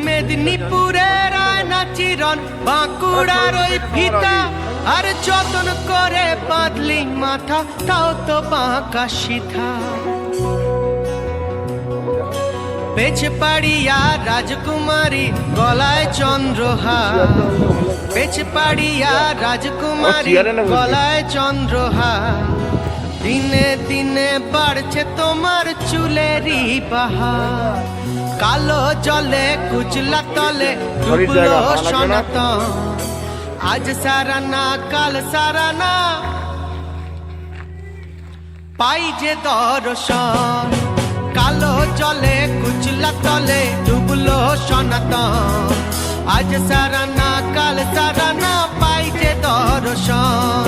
মেদিনীপুরের আয়না চিরন বাঁকুড়ার ওই ফিতা আর যতন করে বাঁধলি মাথা তাও তো বাঁকা সিথা পেছে পাড়িয়া রাজকুমারী গলায় চন্দ্রহার পেছে পাড়িয়া রাজকুমারী গলায় চন্দ্রহার দিনে দিনে বাড়ছে তোমার চুলেরই বাহার কালো জলে কুচলা তলে ডুবলো সনাতন আজ সারানা কাল সারানা পাই যে দর্শন কালো জলে কুচলা তলে ডুবলো সনাতন আজ সারানা কাল সারানা পাই যে দর্শন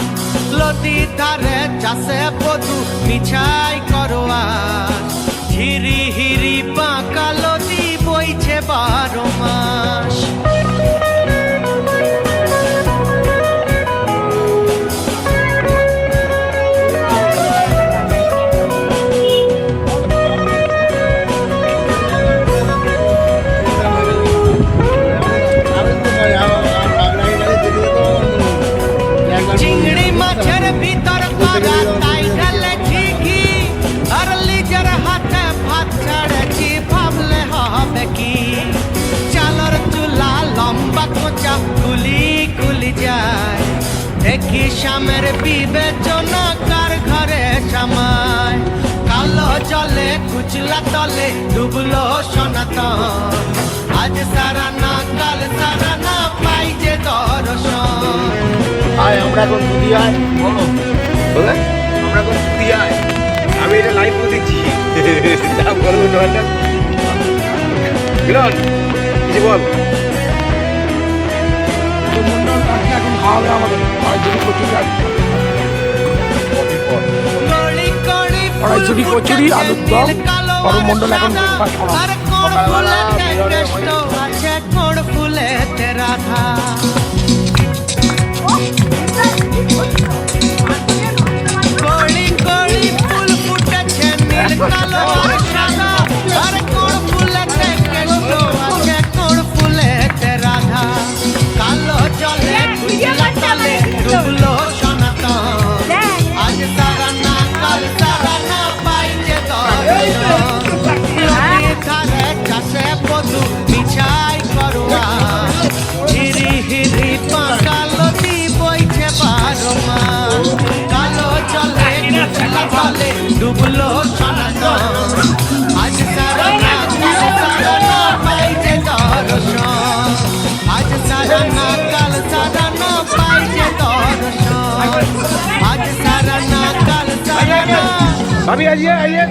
নদীর ধারে চাষে বধু মিছাই করোয়া হিরি হিরি বাঁকা নদী বইছে 12 মাস চিংড়ি মাছের ভিতর করা তাই ঢালেছি ঘি আর লিজার হাতে ভাত ছাড়েছি ভাবলে হবে কি চালর চুলা লম্বা কোচা কুলি কুলি যায় দেখি স্বামের বিবেচনা কার ঘরে সামায় কালো জলে কুচলা তলে ডুবলো সনাতন আজ সারানা কাল সারানা পাই যে দর্শন আয় আমরা এখন দুদিয়ায় বলো বলে আমরা এখন দুদিয়ায় আমি এটা লাইভ করে দিচ্ছি দাম করবো নয়টা মিলন কিছু বল এখন খাওয়াবে আমাদের কড়াইশুটি কচুরি আলুর দম গরম মন্ডল এখন রাধা কড়ি কড়ি ফুল ফুটেছে নীল কালো আর সাদা আর কোন ফুলেতে কৃষ্ণ আছে কোন ফুলেতে রাধা কালো জলে কুচলা তলে ডুবলো সনাতন আজ সারানা কাল সারানা পাই যে দর্শন নদীর ধারে চাষে বধু মিছাই করোয়া হিরি হিরি বাঁকা নদী বইছে 12 মাস কালো জলে কুচলা তলে ডুবলো সনাতন আজ সারানা কাল সারানা পাই যে দর্শন আজ সারানা কাল সারানা পাই যে দর্শন আজ সারানা কাল সারানা भाभी आइए आइए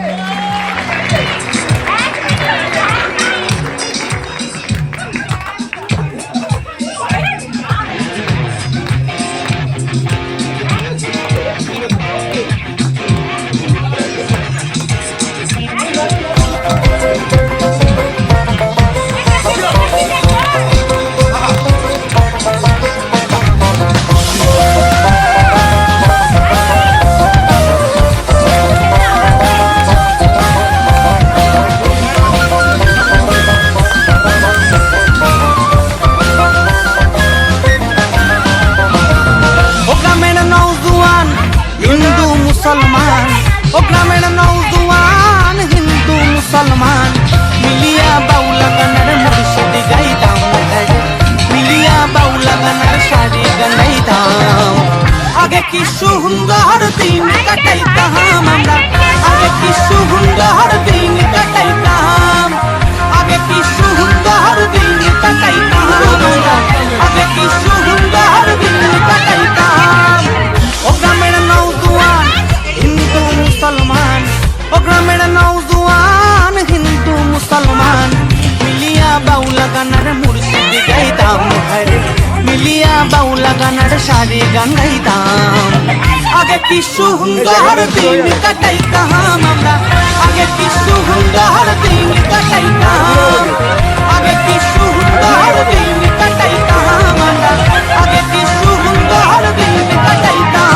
কি সুন্দর দিন কাটাইতাম আমরা আগে কি সুন্দর দিন কাটাইতাম আগে কি সুন্দর দিন কাটাইতাম আমরা আগে কি সুন্দর দিন কাটাইতাম ও গ্রামের নওজোয়ান হিন্দু মুসলমান ও গ্রামের নওজোয়ান হিন্দু মুসলমান মিলিয়া বাউলা গানার মুর্শিদ গাইতাম হরে মিলিয়া বাউলা গানার শাড়ি গান গাইতাম আগে কি সুন্দর দিন কাটাইতাম আমরা আগে কি সুন্দর দিন কাটাইতাম আগে কি সুন্দর দিন কাটাইতাম আমরা আগে কি সুন্দর দিন কাটাইতাম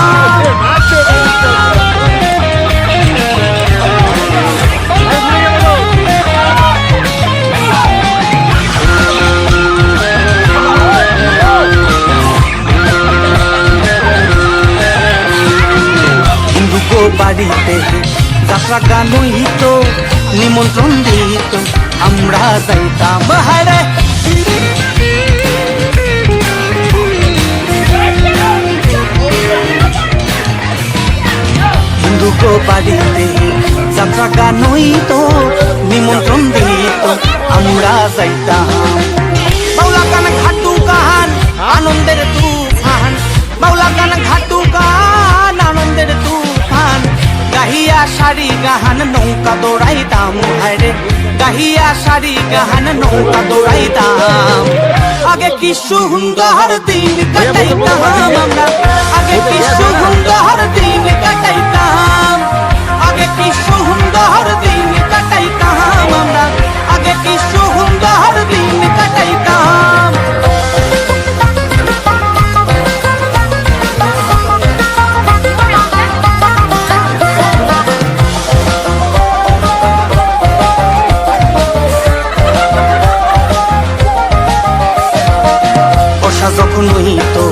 যাইতাম হারে হিন্দুকো বাড়িতে যাত্রা গান হইতো নিমন্ত্রণ দিত আমরা যাইতাম বাউলা গান ঘাটু গান আনন্দের তুফান বাউলা গান ঘাটু গান আনন্দের তুফান গাহিয়া শাড়ি গাহান নৌকা দৌড়াইতাম হায়রে গাহিয়া শাড়ি গাহান নৌকা দৌড়াইতাম আগে কি সুন্দর দিন কাটাইতাম আমরা আগে কি সুন্দর দিন কাটাইতাম আগে কি সুন্দর দিন কাটাইতাম আমরা আগে কি সুন্দর দিন কাটাইতাম বর্ষা যখন হইতো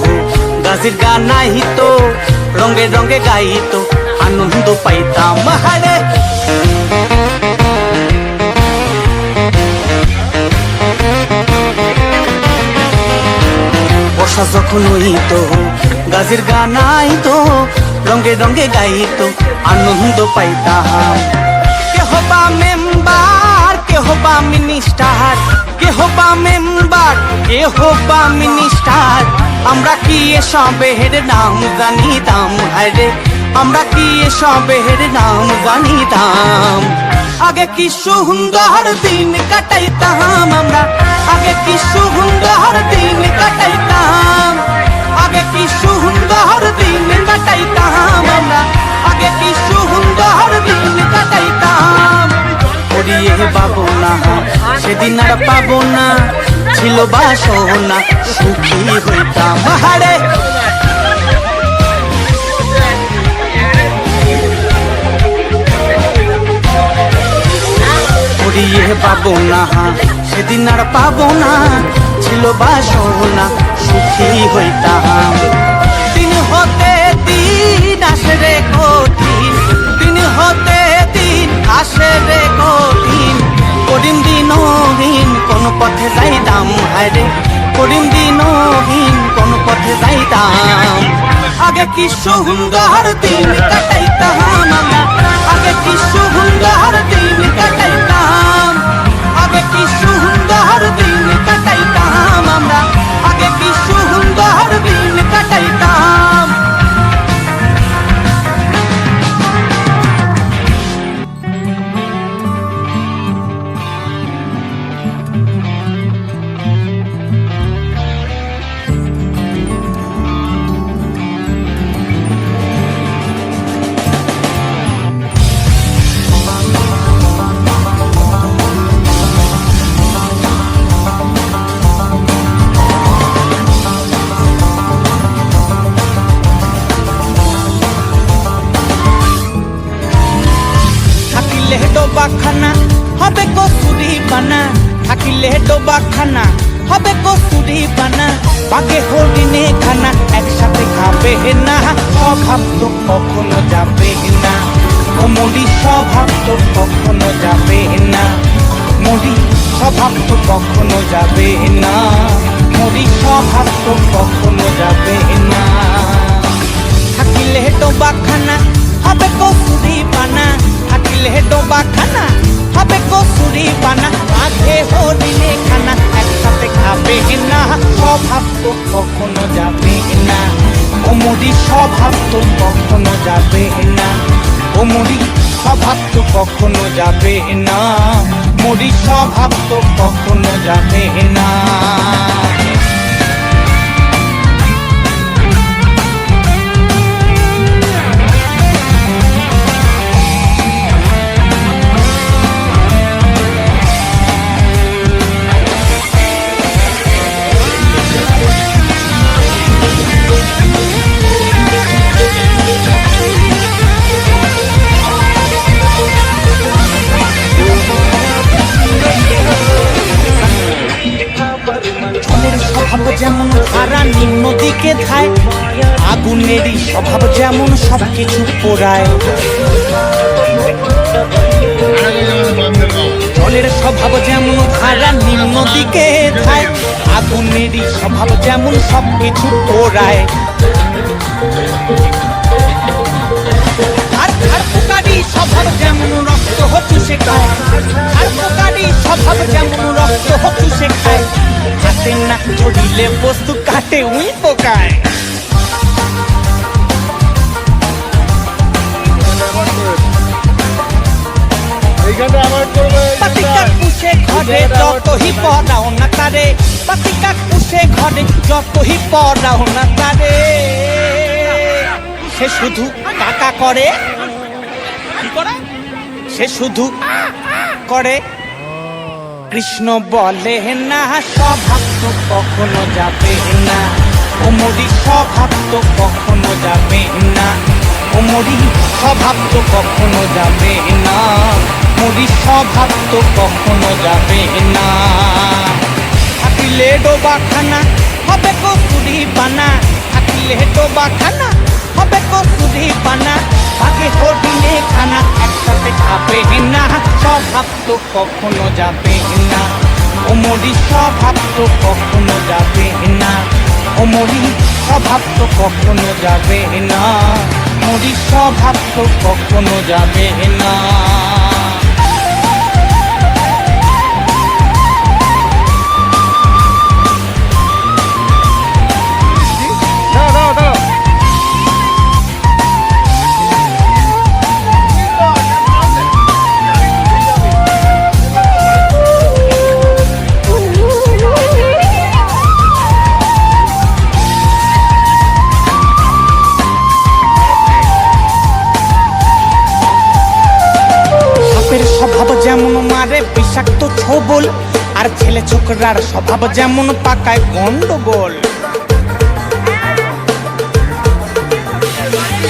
গাছের গান নাহিতো রঙে রঙে গাইতো আনন্দ পাইতাম হারে বর্ষা যখন হইতো গাছের গান নাহিতো রঙে রঙে গাইতো আনন্দ পাইতাম কেহ বা মেম্বার কেহ বা মিনিস্টার কেহ বা মেম্বার কেহ বা মিনিস্টার আমরা কি এসবের নাম জানিতাম হায়রে আমরা কি এসবের নাম জানিতাম আগে কি সুন্দর দিন কাটাইতাম আমরা আগে কি সুন্দর দিন কাটাইতাম আগে কি সুন্দর দিন কাটাইতাম আমরা আগে কি সুন্দর দিন কাটাইতাম করিয়ে পাবো না সেদিন আর পাবো না ছিল বাসনা সুখী হইতাম হারে করিয়ে পাবো না সেদিন আর পাবো না ছিল বাসনা সুখী হইতাম দিন হতে দিন আসে রে কঠিন দিন হতে দিন আসে রে কঠিন করিম দিনহীন কোন পথে যাইতাম হায়রে করিম দিনহীন কোন পথে যাইতাম আগে কি সুন্দর দিন কাটাইতাম আমরা আগে কি সুন্দর দিন কাটাইতাম আগে কি সুন্দর দিন কাটাইতাম আমরা আগে কি সুন্দর দিন কাটাইতাম ডোবাখানা হবে কসুরি বানা থাকিলে ডোবাখানা হবে কসুরি বানা বাগে হরিণে খানা একসাথে খাবে না স্বভাব তো কখনো যাবে না ও মরি স্বভাব তো কখনো যাবে না মরি স্বভাব তো কখনো যাবে না মরি স্বভাব তো কখনো যাবে না থাকিলে ডোবাখানা হবে কসুরি বানা থাকিলে ডোবাখানা হবে কসুরি বানা আগে হরিণে খানা একসাথে খাবে না স্বভাব তো কখনো যাবে না ও মরি স্বভাব তো কখনো যাবে না ও মরি স্বভাব তো কখনো যাবে না মরি স্বভাব তো কখনো যাবে না যেমন ধারা নিম্ন দিকে ধায় আগুনেরই স্বভাব যেমন সবকিছু পোড়ায় জলের স্বভাব যেমন ধারা নিম্ন দিকে যায়, আগুনেরই স্বভাব যেমন সবকিছু পোড়ায়। আর পোকারই স্বভাব যেমন রক্ত চুষে খায়, আর পোকারই স্বভাব যেমন রক্ত চুষে খায়। হাতে নাক ছড়িলে বস্তু কাটে উই পোকায়। পাতিকাক পুষে ঘরে যতই পড়াও না তারে, পাতিকাক পুষে ঘরে যতই পড়াও না তারে, সে শুধু কাকা করে। কি করে? সে শুধু করে। কৃষ্ণ বলে না স্বভাব তো কখনো যাবে না, ও মরি স্বভাব তো কখনো যাবে না, ও মরি স্বভাব তো কখনো যাবে না, মরি স্বভাব তো কখনো যাবে না। থাকিলে ডোবাখানা হবে কস্তুরি পানা, থাকিলে ডোবাখানা হবে কস্তুরি পানা, আগে হরিণে খানা একসাথে খাবে না, স্বভাব তো কখনো যাবে না, ও মরি স্বভাব তো কখনো যাবে না, ও মরি স্বভাব তো কখনো যাবে না, মরি স্বভাব তো কখনো যাবে না। স্বভাব যেমন মারে বিষাক্ত ছোবল, আর ছেলে ছোকরার স্বভাব যেমন পাকায় গন্ডগোল।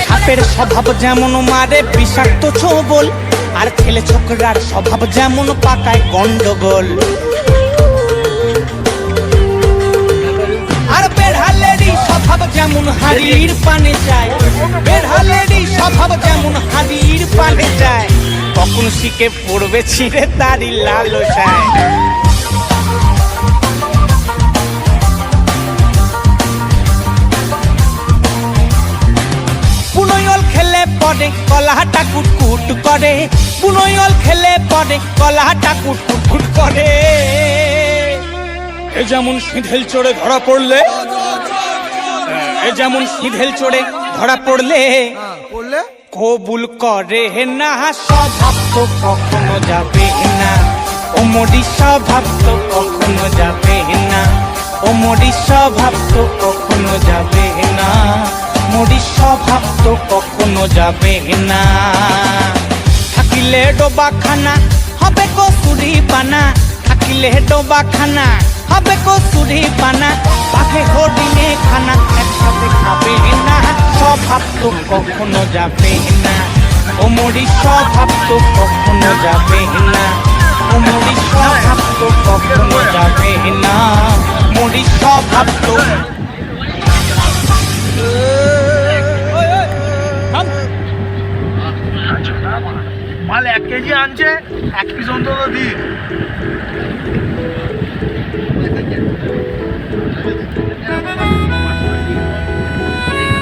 সাপের স্বভাব যেমন মারে বিষাক্ত ছোবল, আর ছেলে ছোকরার স্বভাব যেমন পাকায় গন্ডগোল। আর বেড়ালেরই স্বভাব যেমন হাড়ির পানে যায়, বেড়ালেরই স্বভাব যেমন হাড়ির পানে যায়, কখন শিখে পড়বে ছিঁড়ে তারি লালসায়। পুনয়ল খেলে পড়ে কলাহাটা কুটকুট করে, পুনয়ল খেলে পড়ে কলাহাটা কুটকুট করে। এ যেমন সিঁধেল চড়ে ধরা পড়লে, এ যেমন সিঁধেল চড়ে ধরা পড়লে কবুল করে না, স্বভাব তো কখনো যাবে না, ও মরি স্বভাব তো কখনো যাবে না, ও মরি স্বভাব তো কখনো যাবে না, মরি স্বভাব তো কখনো যাবে না। থাকিলে ডোবাখানা হবে কস্তুরি পানা, থাকিলে ডোবাখানা হবে কস্তুরি পানা, বাঘে হরিণে খানা একসাথে খাবে না, স্বভাব তো কখনো যাবে না, ও মরি স্বভাব তো কখনো যাবে না, ও মরি স্বভাব তো কখনো যাবে না, মরি স্বভাব তো। মাল 1 কেজি আনছে, 1 পিস অন্তত দিন।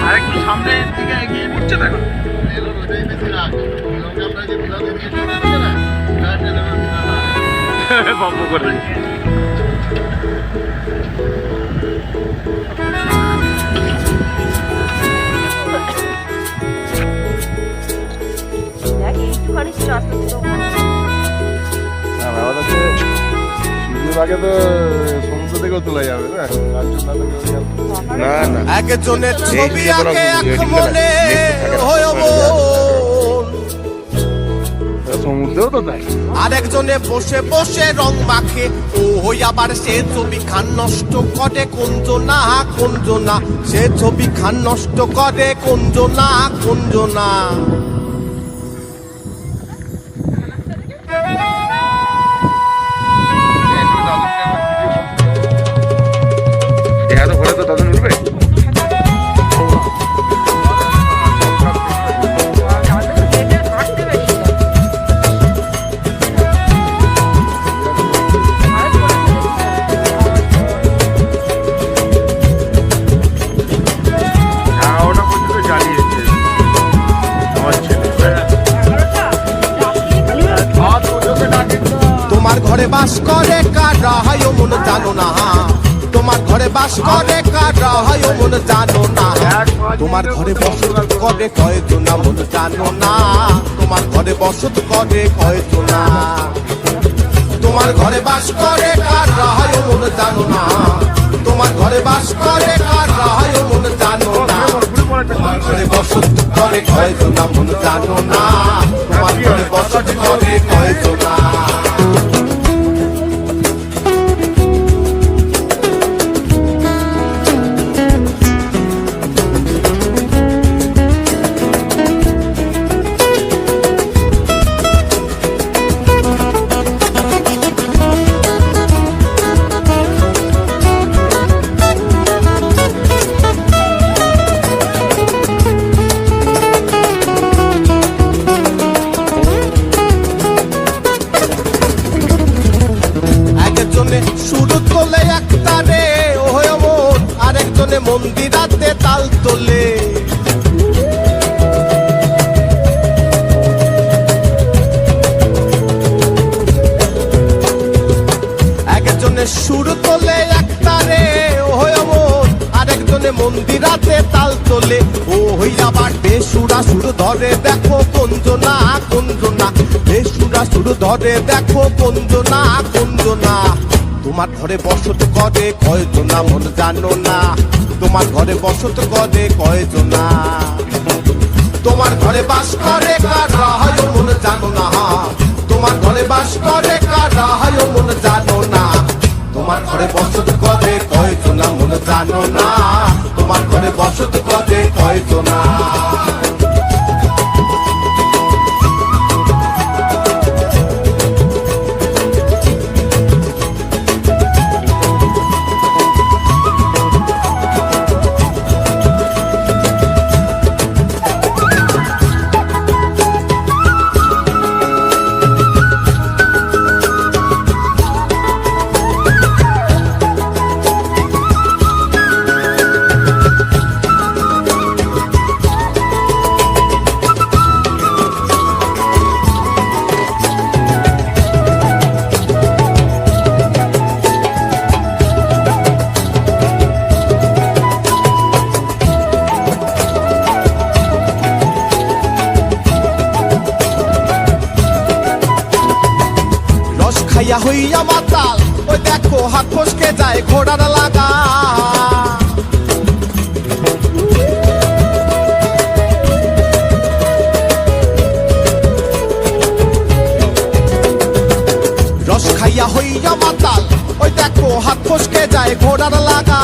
আরেকটু সামনের দিকে এগিয়ে নিচ্ছে দেখো। বম্ব করে আগে তো সমুদ্র থেকেও তোলা যাবে না, না একজনের ছবি আঁকে এক মনে সমুদ্রেও তো তাই। আরেকজনে বসে বসে রং মাখে, ও হই আবার সে ছবি খান নষ্ট করে কুঞ্জনা কুঞ্জনা, সে ছবি খান নষ্ট করে কুঞ্জনা কুঞ্জনা। মন জানো না তোমার ঘরে বাস করে কারা হয় মন জানো না তোমার ঘরে বসত করে কয়জনা মন জানো না তোমার ঘরে বসত করে কয়জনা তোমার ঘরে বাস করে কারা হয় মন জানো না তোমার ঘরে বাস করে কারা হয় মন জানো না তোমার ঘরে বসত করে কয়জনা মন জানো না তোমার ঘরে বসত করে কয়জনা শুরু তোলে একটারে ওহ মন আরেকজনে মন্দিরাতে তাল তোলে একজনে সুর তোলে একটারে ওহ মন আরেকজনে মন্দিরাতে তাল তোলে ও হইয়া আবার বেসুরা সুর ধরে দেখো কোনজনা কোনজনা বেসুরা সুর ধরে দেখো কোনজনা কোনজনা তোমার ঘরে বসত করে কয়জনা মন জানো না তোমার ঘরে বসত করে কয়জনা তোমার ঘরে বাস করে কারা হয় মন জানো না তোমার ঘরে বাস করে কারা হয় মন জানো না তোমার ঘরে বসত করে কয়জনা মন জানো না তোমার ঘরে বসত করে কয়জনা খাইয়া হইয়া মাতাল ওই দেখো হাত ফসকে যায় ঘোড়ার লাগা রস খাইয়া হইয়া মাতাল ওই দেখো হাত ফসকে যায় ঘোড়ার লাগা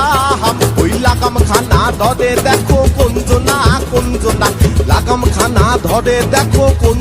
ওই লাগাম খানা ধরে দেখো কোনজনা কোনজনা লাগাম খানা ধরে দেখো কোন